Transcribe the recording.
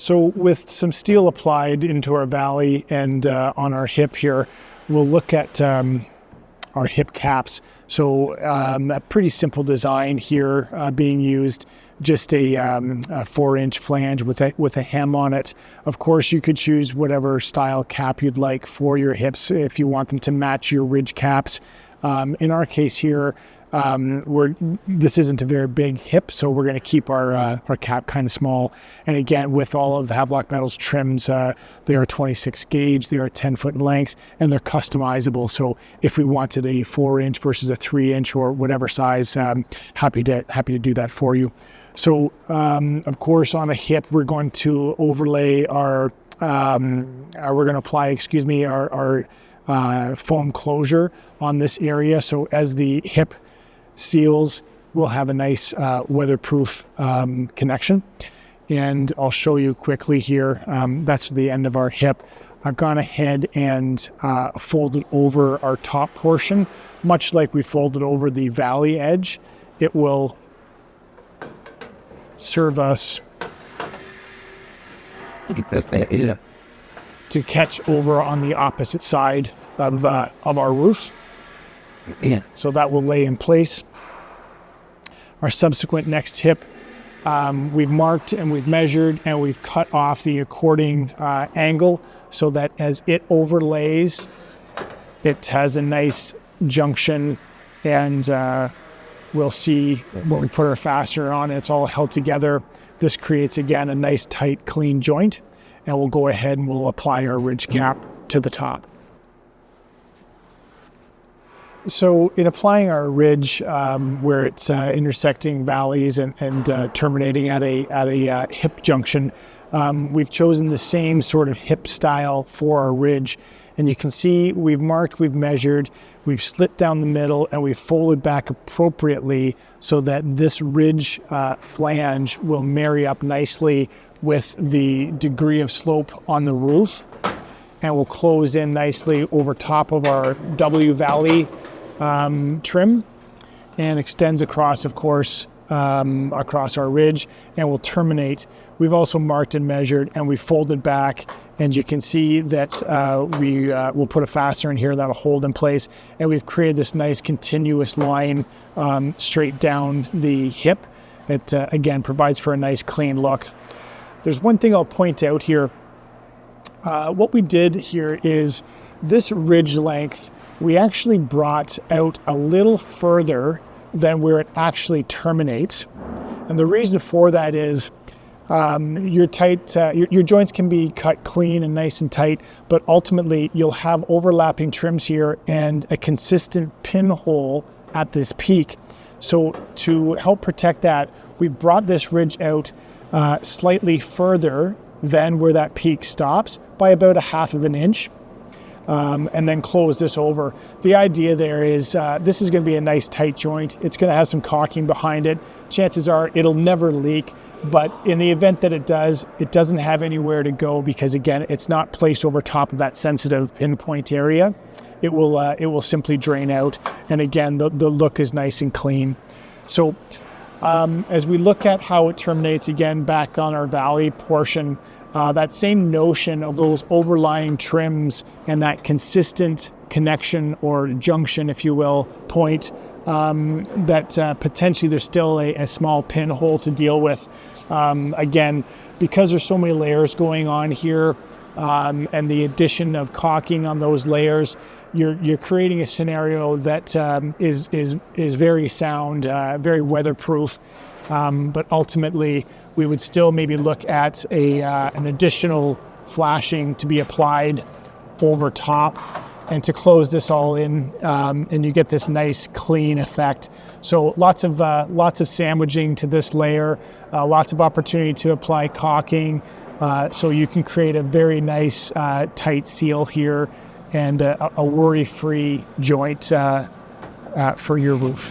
So with some steel applied into our valley and on our hip here, we'll look at our hip caps. So a pretty simple design here being used, just a 4-inch flange with a hem on it. Of course, you could choose whatever style cap you'd like for your hips if you want them to match your ridge caps. In our case here, this isn't a very big hip, so we're going to keep our cap kind of small. And again, with all of the Havelock Metals trims, they are 26 gauge, they are 10 foot in length, and they're customizable. So if we wanted a 4-inch versus a 3-inch or whatever size, happy to do that for you. So of course, on a hip, we're going to overlay our foam closure on this area. So as the hip seals, we'll have a nice weatherproof connection. And I'll show you quickly here. That's the end of our hip. I've gone ahead and folded over our top portion, much like we folded over the valley edge. It will serve us to catch over on the opposite side of our roof. So that will lay in place. Our subsequent next hip, we've marked and we've measured and we've cut off the according angle so that as it overlays, it has a nice junction, and we'll see when we put our fastener on, it's all held together. This creates, again, a nice, tight, clean joint, and we'll go ahead and we'll apply our ridge cap to the top. So in applying our ridge, where it's intersecting valleys and terminating at a hip junction, we've chosen the same sort of hip style for our ridge. And you can see we've marked, we've measured, we've slit down the middle, and we've folded back appropriately so that this ridge flange will marry up nicely with the degree of slope on the roof, and will close in nicely over top of our W valley trim, and extends across, of course, across our ridge, and will terminate. We've also marked and measured, and we folded back, and you can see that we will put a fastener in here that'll hold in place, and we've created this nice continuous line straight down the hip. It again provides for a nice clean look. There's one thing I'll point out here. What we did here is this ridge length we actually brought out a little further than where it actually terminates. And the reason for that is your joints can be cut clean and nice and tight, but ultimately you'll have overlapping trims here and a consistent pinhole at this peak. So to help protect that, we brought this ridge out slightly further than where that peak stops by about 1/2 inch. And then close this over. The idea there is this is going to be a nice tight joint. It's going to have some caulking behind it. Chances are it'll never leak, but in the event that it does, it doesn't have anywhere to go because, again, it's not placed over top of that sensitive pinpoint area. It will simply drain out, and again, the look is nice and clean. So as we look at how it terminates, again, back on our valley portion, that same notion of those overlying trims and that consistent connection or junction, if you will, point, that potentially there's still a small pinhole to deal with. Again, because there's so many layers going on here, and the addition of caulking on those layers, you're creating a scenario that is very sound, very weatherproof. But ultimately, we would still maybe look at an additional flashing to be applied over top and to close this all in, and you get this nice clean effect. So lots of sandwiching to this layer, lots of opportunity to apply caulking, so you can create a very nice tight seal here and a worry-free joint for your roof.